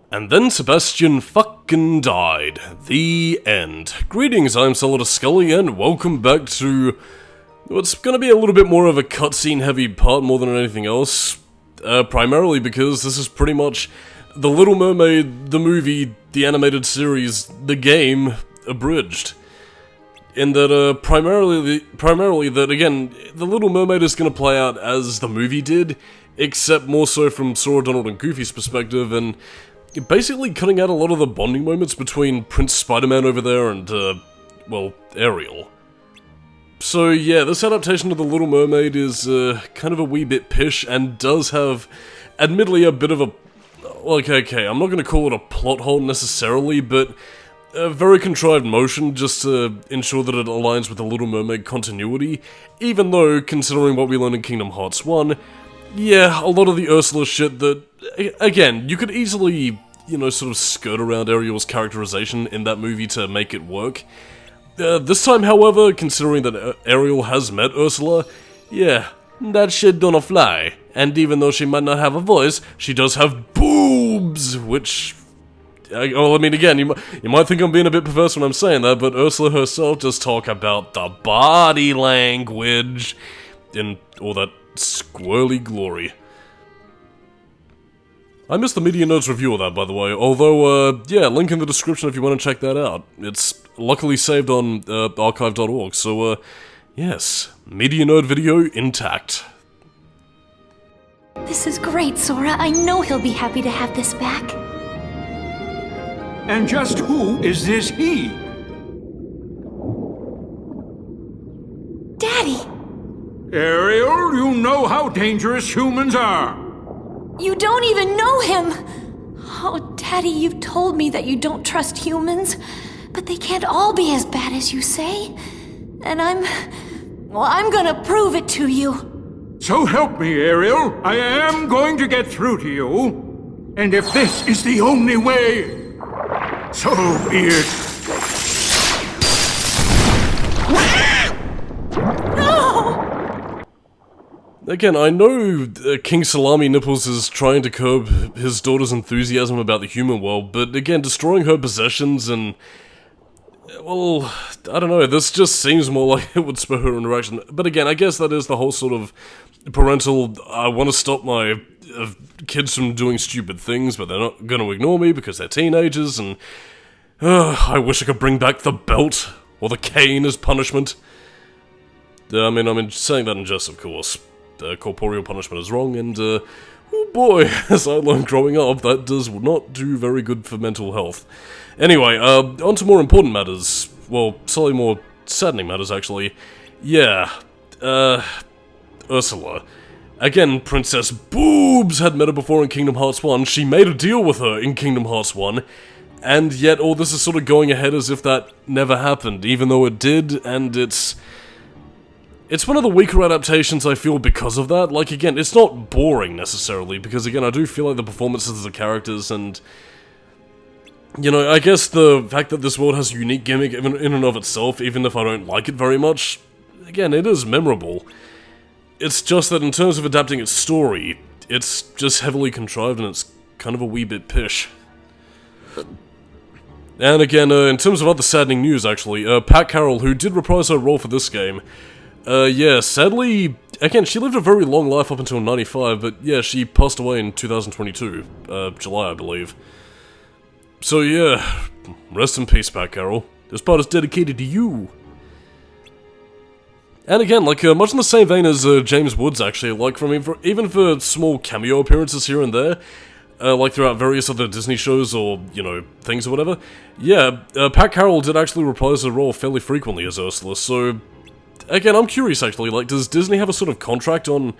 And then Sebastian fucking died. The end. Greetings, I'm Solidus-Skully, and welcome back to what's gonna be a little bit more of a cutscene heavy part more than anything else. Primarily because this is pretty much The Little Mermaid, the movie, the animated series, the game, abridged. In that, primarily that, again, The Little Mermaid is gonna play out as the movie did, except more so from Sora, Donald, and Goofy's perspective, and basically cutting out a lot of the bonding moments between Prince Spiderman over there and, well, Ariel. So yeah, this adaptation of The Little Mermaid is, kind of a wee bit pish, and does have, admittedly, a bit of a, okay, I'm not gonna call it a plot hole necessarily, but a very contrived motion just to ensure that it aligns with the Little Mermaid continuity, even though, considering what we learned in Kingdom Hearts 1, yeah, a lot of the Ursula shit that, again, you could easily, you know, sort of skirt around Ariel's characterization in that movie to make it work. This time, however, considering that Ariel has met Ursula, yeah, that shit don't fly. And even though she might not have a voice, she does have boobs, which, well, I mean, again, you might think I'm being a bit perverse when I'm saying that, but Ursula herself does talk about the body language in all that squirrely glory. I missed the Media Nerds review of that, by the way, although, yeah, link in the description if you want to check that out. It's luckily saved on archive.org, so, yes, Media Nerd video intact. This is great, Sora. I know he'll be happy to have this back. And just who is this he? Daddy! Ariel, you know how dangerous humans are. You don't even know him! Oh, Daddy, you've told me that you don't trust humans, but they can't all be as bad as you say. And I'm gonna prove it to you. So help me, Ariel. I am going to get through to you. And if this is the only way, so be it. No! Again, I know King Salami Nipples is trying to curb his daughter's enthusiasm about the human world, but again, destroying her possessions and, well, I don't know, this just seems more like it would spur her interaction. But again, I guess that is the whole sort of parental, I want to stop my kids from doing stupid things, but they're not going to ignore me because they're teenagers, and I wish I could bring back the belt or the cane as punishment. I mean, saying that in jest, of course. Corporeal punishment is wrong, and, oh boy, as I learned growing up, that does not do very good for mental health. Anyway, on to more important matters. Well, slightly more saddening matters, actually. Yeah, Ursula. Again, Princess Boobs had met her before in Kingdom Hearts 1, she made a deal with her in Kingdom Hearts 1, and yet all this is sort of going ahead as if that never happened, even though it did, and it's one of the weaker adaptations, I feel, because of that. Like, again, it's not boring, necessarily, because, again, I do feel like the performances of the characters, and, you know, I guess the fact that this world has a unique gimmick in and of itself, even if I don't like it very much, again, it is memorable. It's just that in terms of adapting its story, it's just heavily contrived, and it's kind of a wee bit pish. And again, in terms of other saddening news, actually, Pat Carroll, who did reprise her role for this game, yeah, sadly, again, she lived a very long life up until 95, but yeah, she passed away in 2022, July, I believe. So yeah, rest in peace, Pat Carroll. This part is dedicated to you. And again, like, much in the same vein as James Woods, actually, like, even for small cameo appearances here and there, like throughout various other Disney shows or, you know, things or whatever, yeah, Pat Carroll did actually reprise her role fairly frequently as Ursula, so again, I'm curious, actually, like, does Disney have a sort of contract on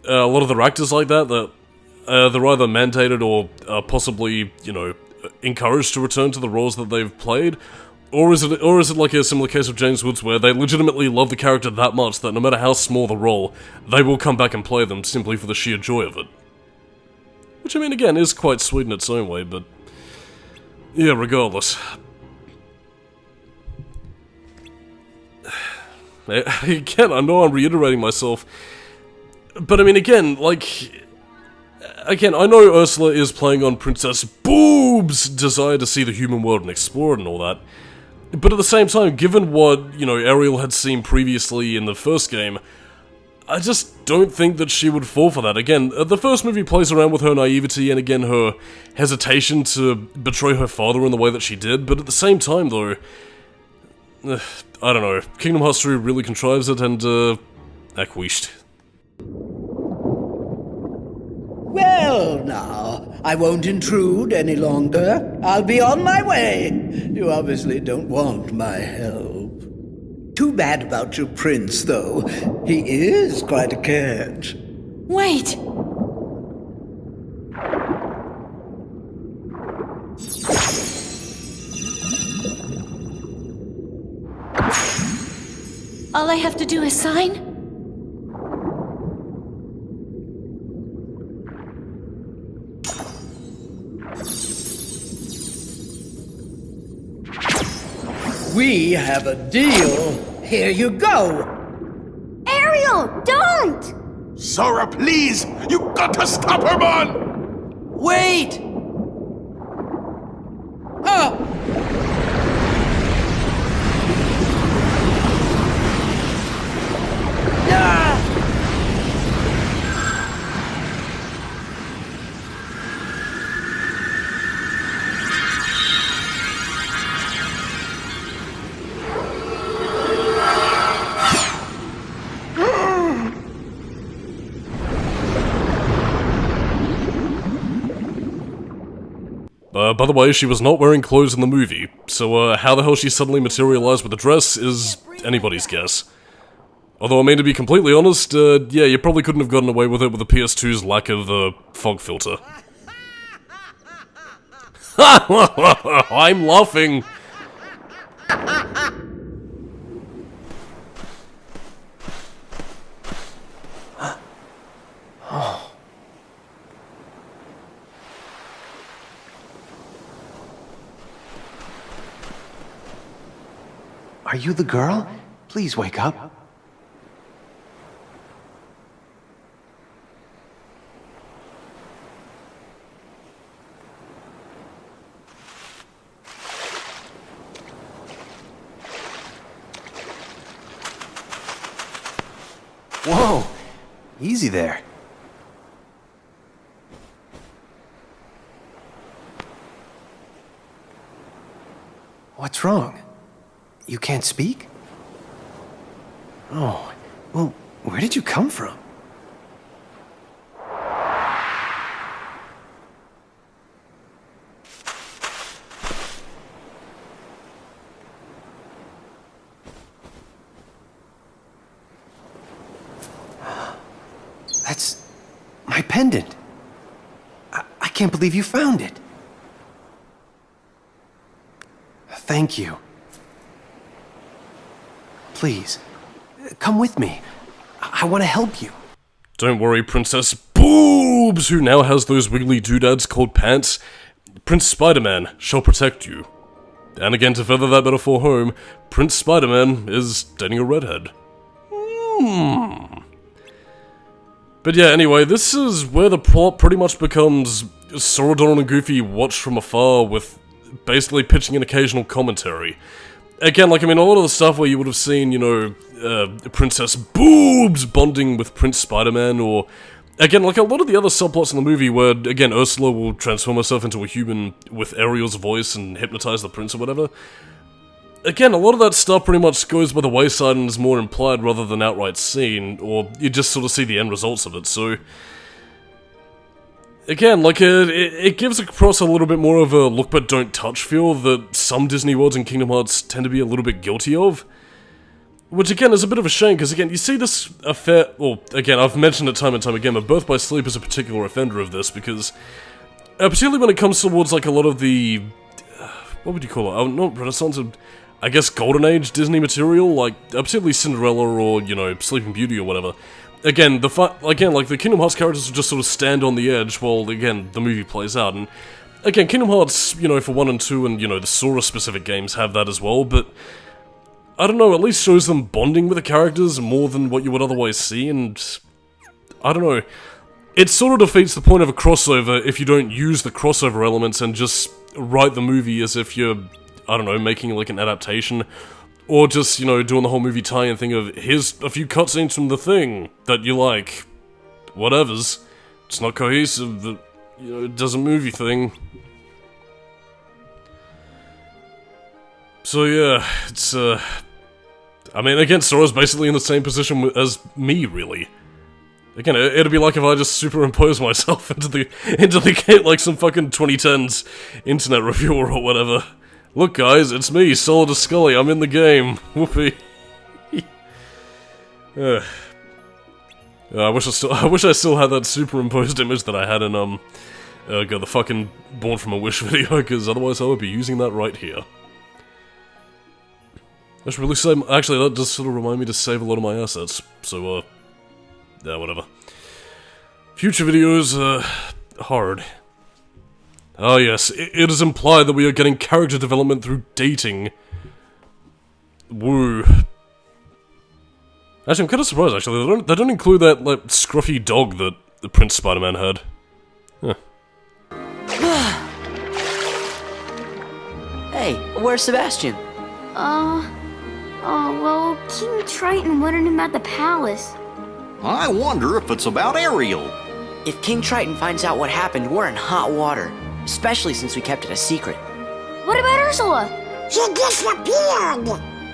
a lot of their actors like that they're either mandated or possibly, you know, encouraged to return to the roles that they've played? Or is it like a similar case of James Woods where they legitimately love the character that much that no matter how small the role, they will come back and play them simply for the sheer joy of it? Which, I mean, again, is quite sweet in its own way, but yeah, regardless. Again, I know I'm reiterating myself, but I mean, again, like, again, I know Ursula is playing on Princess BOOBS boobs desire to see the human world and explore it and all that. But at the same time, given what, you know, Ariel had seen previously in the first game, I just don't think that she would fall for that. Again, the first movie plays around with her naivety and again her hesitation to betray her father in the way that she did, but at the same time though, I don't know, Kingdom Hearts 3 really contrives it and, acquiesced. Well, now, I won't intrude any longer. I'll be on my way. You obviously don't want my help. Too bad about your prince, though. He is quite a catch. Wait! All I have to do is sign? We have a deal. Here you go. Ariel, don't! Sora, please! You got to stop her, man! Wait! Oh! Ah! By the way, she was not wearing clothes in the movie, so how the hell she suddenly materialized with a dress is anybody's guess. Although, I mean, to be completely honest, yeah, you probably couldn't have gotten away with it with the PS2's lack of, fog filter. I'm laughing! Are you the girl? Please wake up. Whoa! Easy there. What's wrong? You can't speak? Oh, well, where did you come from? That's my pendant. I can't believe you found it. Thank you. Please, come with me. I want to help you. Don't worry, Princess Boobs, who now has those wiggly doodads called pants. Prince Spiderman shall protect you. And again, to further that metaphor home, Prince Spiderman is dating a redhead. But yeah, anyway, this is where the plot pretty much becomes Sora, Donald, and Goofy watched from afar with basically pitching an occasional commentary. Again, like, I mean, a lot of the stuff where you would have seen, you know, Princess Boobs bonding with Prince Spiderman, or, again, like a lot of the other subplots in the movie where, again, Ursula will transform herself into a human with Ariel's voice and hypnotize the prince or whatever. Again, a lot of that stuff pretty much goes by the wayside and is more implied rather than outright seen, or you just sort of see the end results of it, so... Again, like, it gives across a little bit more of a look but don't touch feel that some Disney worlds in Kingdom Hearts tend to be a little bit guilty of. Which, again, is a bit of a shame, because, again, you see this affair... Well, again, I've mentioned it time and time again, but Birth by Sleep is a particular offender of this, because... particularly when it comes towards, like, a lot of the... what would you call it? Not Renaissance, I guess Golden Age Disney material, like, particularly Cinderella or, you know, Sleeping Beauty or whatever. Again, like, the Kingdom Hearts characters will just sort of stand on the edge while, again, the movie plays out, and... Again, Kingdom Hearts, you know, for 1 and 2, and, you know, the Sora-specific games have that as well, but... I don't know, at least shows them bonding with the characters more than what you would otherwise see, and... I don't know. It sort of defeats the point of a crossover if you don't use the crossover elements and just write the movie as if you're, I don't know, making like an adaptation, or just, you know, doing the whole movie tie-in thing of, here's a few cutscenes from the thing that you like, whatever's. It's not cohesive, but, you know, it does a movie thing. So yeah, it's, I mean, again, Sora's basically in the same position as me, really. Again, it'd be like if I just superimpose myself into the game like some fucking 2010s internet reviewer or whatever. Look guys, it's me, Solidus-Skully, I'm in the game. Whoopee. I wish I still had that superimposed image that I had in, the fucking Born From a Wish video, because otherwise I would be using that right here. I should really save, actually that does sort of remind me to save a lot of my assets, so, yeah, whatever. Future videos, hard. Ah yes, it is implied that we are getting character development through dating. Woo. Actually, I'm kind of surprised, actually, they don't include that, like, scruffy dog that the Prince Spiderman had. Huh. Hey, where's Sebastian? Oh, well, King Triton wanted him at the palace. I wonder if it's about Ariel. If King Triton finds out what happened, we're in hot water. Especially since we kept it a secret. What about Ursula? She disappeared!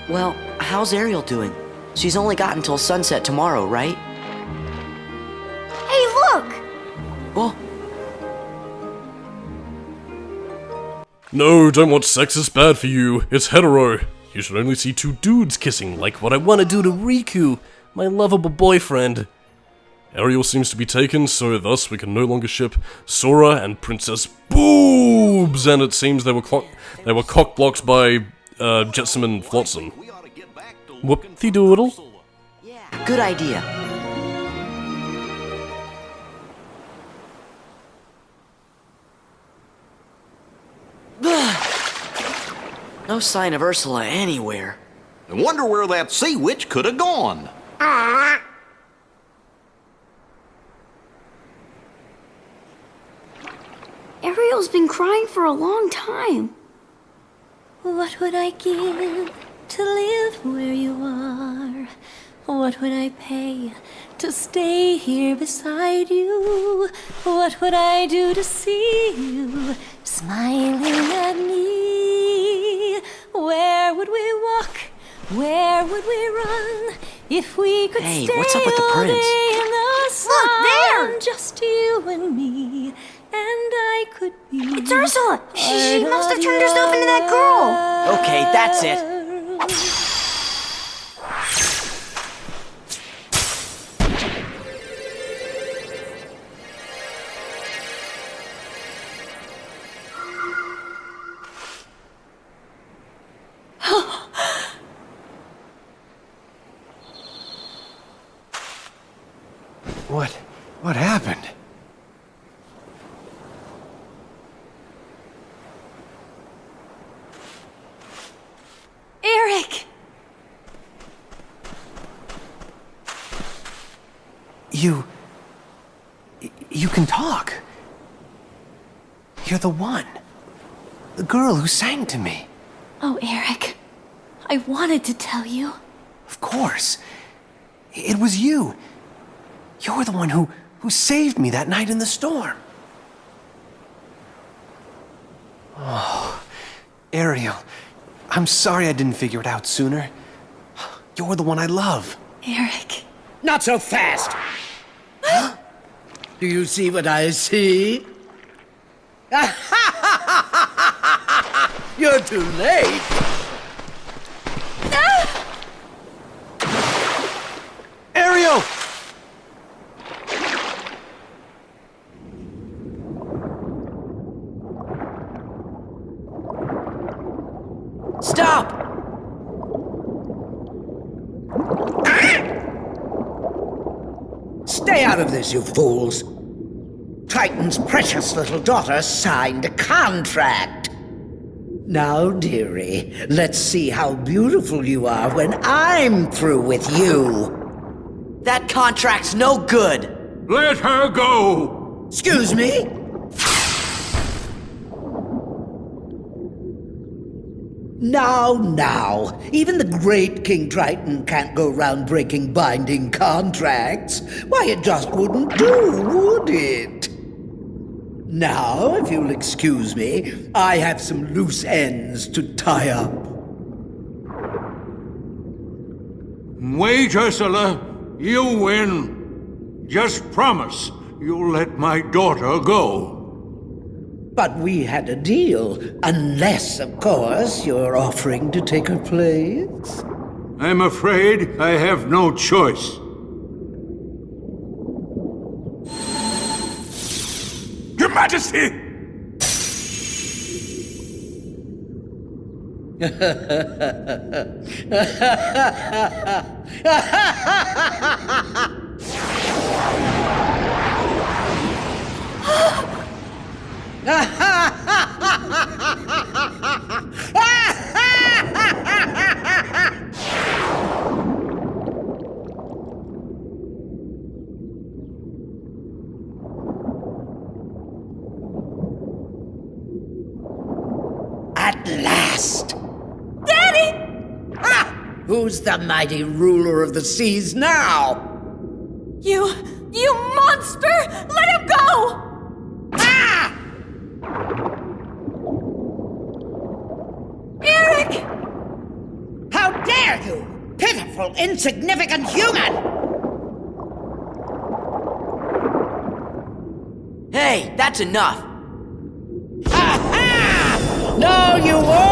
Well, how's Ariel doing? She's only got until sunset tomorrow, right? Hey, look! Well... No, don't watch sex, it's bad for you. It's hetero. You should only see two dudes kissing, like what I want to do to Riku, my lovable boyfriend. Ariel seems to be taken, so thus we can no longer ship Sora and Princess Boobs, and it seems they were cock-blocked by Jetsam and Flotsam. Whoop-de-doodle. Good idea. No sign of Ursula anywhere. I wonder where that sea witch could have gone. Ariel's been crying for a long time. What would I give to live where you are? What would I pay to stay here beside you? What would I do to see you smiling at me? Where would we walk? Where would we run? If we could Hey, stay what's up with the all prince? day in the sun. Look, there! Just you and me, and I could be. It's Ursula! She must have turned herself into that girl! Okay, that's it. What happened? Eric! You can talk. You're the one. The girl who sang to me. Oh, Eric. I wanted to tell you. Of course. It was you. You're the one who saved me that night in the storm. Oh, Ariel, I'm sorry I didn't figure it out sooner. You're the one I love. Eric. Not so fast! Do you see what I see? You're too late! Ariel! Stop! Stay out of this, you fools! Triton's precious little daughter signed a contract. Now, dearie, let's see how beautiful you are when I'm through with you. That contract's no good! Let her go! Excuse me? Now. Even the great King Triton can't go round breaking binding contracts. Why, it just wouldn't do, would it? Now, if you'll excuse me, I have some loose ends to tie up. Wait, Ursula. You win. Just promise you'll let my daughter go. But we had a deal. Unless, of course, you're offering to take her place. I'm afraid I have no choice. Your Majesty! At last! Daddy! Who's the mighty ruler of the seas now? You monster! Let him go! Eric! How dare you! Pitiful, insignificant human! Hey, that's enough. No, you won't!